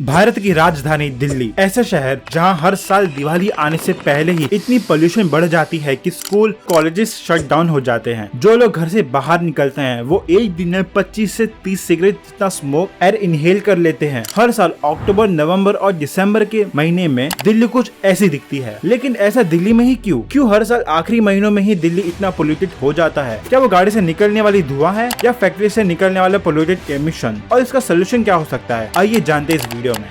भारत की राजधानी दिल्ली ऐसा शहर जहां हर साल दिवाली आने से पहले ही इतनी पोल्यूशन बढ़ जाती है कि स्कूल कॉलेजेस शट डाउन हो जाते हैं। जो लोग घर से बाहर निकलते हैं वो एक दिन में 25 से 30 सिगरेट जितना स्मोक एयर इनहेल कर लेते हैं। हर साल अक्टूबर, नवंबर और दिसंबर के महीने में दिल्ली कुछ ऐसी दिखती है। लेकिन ऐसा दिल्ली में ही क्यों हर साल आखिरी महीनों में ही दिल्ली इतना पोल्यूटेड हो जाता है? क्या वो गाड़ी से निकलने वाली धुआं है या फैक्ट्री से निकलने वाला पोल्यूटेड एमिशन? और इसका सोल्यूशन क्या हो सकता है, आइए जानते हैं इस वीडियो में।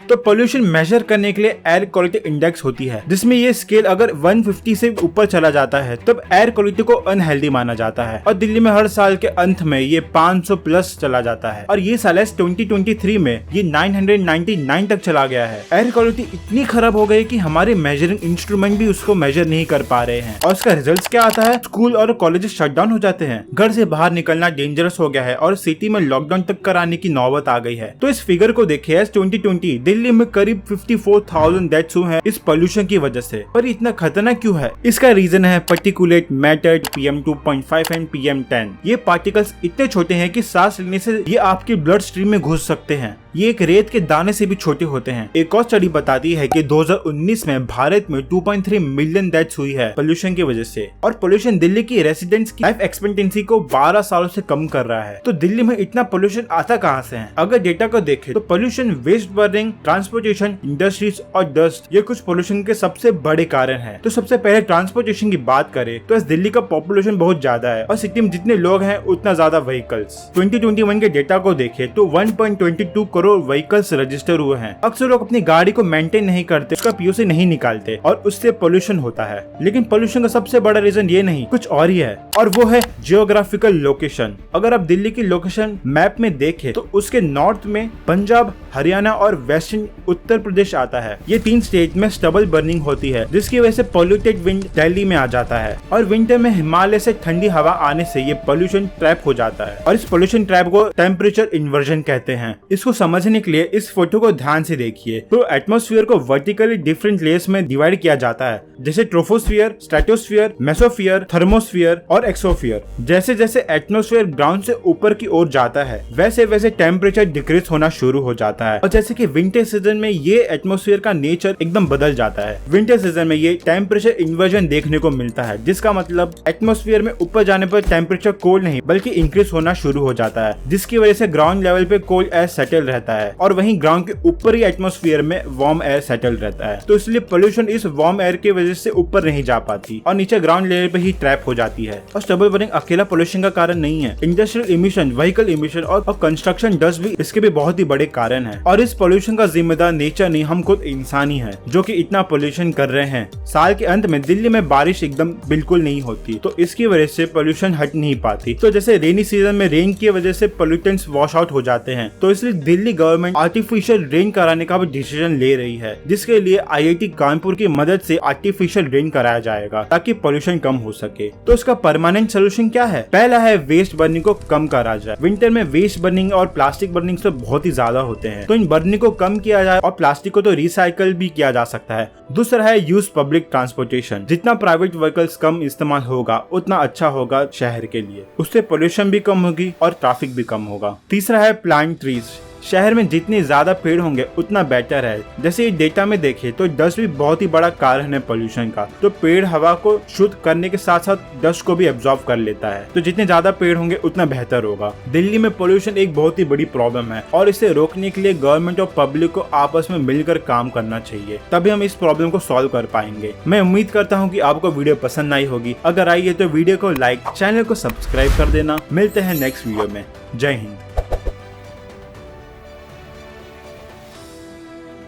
तो पोल्यूशन मेजर करने के लिए एयर क्वालिटी इंडेक्स होती है, जिसमें ये स्केल अगर 150 से ऊपर चला जाता है तब एयर क्वालिटी को अनहेल्दी माना जाता है। और दिल्ली में हर साल के अंत में ये 500 प्लस चला जाता है और ये साल 2023 में ये 999 तक चला गया है। एयर क्वालिटी इतनी खराब हो गई कि हमारे मेजरिंग इंस्ट्रूमेंट भी उसको मेजर नहीं कर पा रहे हैं। और इसका रिजल्ट क्या आता है? स्कूल और कॉलेज शट डाउन हो जाते हैं, घर से बाहर निकलना डेंजरस हो गया है और सिटी में लॉकडाउन तक कराने की नौबत आ गई है। तो इस फिगर को देखिए, 2020 दिल्ली में करीब 54,000 डेथ्स हुए हैं इस पोल्यूशन की वजह से। पर इतना खतरनाक क्यों है? इसका रीजन है particulate matter PM 2.5 and PM 10। ये पार्टिकल्स इतने छोटे हैं कि सांस लेने से ये आपके ब्लड स्ट्रीम में घुस सकते हैं। ये एक रेत के दाने से भी छोटे होते हैं। एक और स्टडी बताती है कि 2019 में भारत में 2.3 मिलियन डेथ्स हुई है पोल्यूशन की वजह से। और पोल्यूशन दिल्ली की रेसिडेंट्स की लाइफ एक्सपेक्टेंसी को 12 सालों से कम कर रहा है। तो दिल्ली में इतना पोल्यूशन आता कहाँ से है? अगर डेटा को देखें तो pollution, waste burning, transportation, industries और डस्ट, ये कुछ पोल्यूशन के सबसे बड़े कारण है। तो सबसे पहले ट्रांसपोर्टेशन की बात करें तो इस दिल्ली का पॉपुलेशन बहुत ज्यादा है और सिटी में जितने लोग हैं उतना ज्यादा व्हीकल्स। 2021 के डेटा को देखें तो 1.22 करोड़ व्हीकल्स रजिस्टर हुए हैं। अक्सर लोग अपनी गाड़ी को मेंटेन नहीं करते, उसका POC नहीं निकालते और उससे पोल्यूशन होता है। लेकिन पोल्यूशन का सबसे बड़ा रीजन ये नहीं, कुछ और ही है और वो है जियोग्राफिकल लोकेशन। अगर आप दिल्ली की लोकेशन मैप में देखें तो उसके नॉर्थ में पंजाब, हरियाणा और वेस्टर्न उत्तर प्रदेश आता है। ये 3 स्टेट में स्टबल बर्निंग होती है, जिसकी वजह से पोल्यूटेड विंड दिल्ली में आ जाता है और विंटर में हिमालय से ठंडी हवा आने से ये पोल्यूशन ट्रैप हो जाता है और इस पोल्यूशन ट्रैप को टेम्परेचर इन्वर्जन कहते हैं। इसको समझने के लिए इस फोटो को ध्यान से देखिए। तो एटमॉस्फेयर को वर्टिकली डिफरेंट लेयर्स में डिवाइड किया जाता है, जैसे ट्रोपोस्फियर, स्ट्रेटोस्फियर, मेसोस्फियर, थर्मोस्फियर और एक्सोस्फियर। जैसे जैसे एटमॉस्फेयर ग्राउंड से ऊपर की ओर जाता है वैसे वैसे टेम्परेचर डिक्रीज होना शुरू हो जाता है। और जैसे कि विंटर सीजन में ये एटमॉस्फेयर का नेचर एकदम बदल जाता है। विंटर सीजन में ये टेम्परेचर इन्वर्जन देखने को मिलता है, जिसका मतलब एटमॉस्फेयर में ऊपर जाने पर टेम्परेचर कोल्ड नहीं बल्कि इंक्रीज होना शुरू हो जाता है, जिसकी वजह से ग्राउंड लेवल पे कोल्ड एयर सेटल रहता है और वहीं ग्राउंड के ऊपर ही एटमॉस्फेयर में वार्म एयर सेटल रहता है। तो इसलिए पोल्यूशन इस वार्म एयर की वजह से ऊपर नहीं जा पाती और नीचे ग्राउंड लेवल पे ही ट्रैप हो जाती है। और स्टबल बर्निंग अकेला पोल्यूशन का कारण नहीं है, इंडस्ट्रियल इमिशन, व्हीकल इमिशन और कंस्ट्रक्शन डस्ट भी इसके भी बहुत ही बड़े कारण है। और इस पोल्यूशन का जिम्मेदार नेचर नहीं, हम खुद इंसान ही है जो कि इतना पोल्यूशन कर रहे हैं। साल के अंत में दिल्ली में बारिश एकदम बिल्कुल नहीं होती, तो इसकी वजह से पोल्यूशन हट नहीं पाती। तो जैसे रेनी सीजन में रेन की वजह से पोल्यूटेंट्स वॉश आउट हो जाते हैं, तो इसलिए दिल्ली गवर्नमेंट आर्टिफिशियल रेन कराने का भी डिसीजन ले रही है, जिसके लिए IIT कानपुर की मदद से आर्टिफिशियल रेन कराया जाएगा ताकि पोल्यूशन कम हो सके। तो इसका परमानेंट सोल्यूशन क्या है? पहला है वेस्ट बर्निंग को कम करा जाए। विंटर में वेस्ट बर्निंग और प्लास्टिक बर्निंग से बहुत ही ज्यादा होते हैं, तो इन बर्निंग को कम किया जाए और प्लास्टिक को तो रिसाइकल भी किया जा सकता है। दूसरा है यूज पब्लिक ट्रांसपोर्टेशन। जितना प्राइवेट व्हीकल्स कम इस्तेमाल होगा उतना अच्छा होगा शहर के लिए, उससे पोल्यूशन भी कम होगी और ट्रैफिक भी कम होगा। तीसरा है प्लांट ट्रीज। शहर में जितने ज्यादा पेड़ होंगे उतना बेटर है। जैसे डेटा में देखें तो डस्ट भी बहुत ही बड़ा कारण है पोल्यूशन का। तो पेड़ हवा को शुद्ध करने के साथ साथ डस्ट को भी एब्जॉर्ब कर लेता है, तो जितने ज्यादा पेड़ होंगे उतना बेहतर होगा। दिल्ली में पोल्यूशन एक बहुत ही बड़ी प्रॉब्लम है और इसे रोकने के लिए गवर्नमेंट और पब्लिक को आपस में मिलकर काम करना चाहिए, तभी हम इस प्रॉब्लम को सॉल्व कर पाएंगे। मैं उम्मीद करता हूँ कि आपको वीडियो पसंद आई होगी। अगर आई है तो वीडियो को लाइक, चैनल को सब्सक्राइब कर देना। मिलते हैं नेक्स्ट वीडियो में। जय हिंद।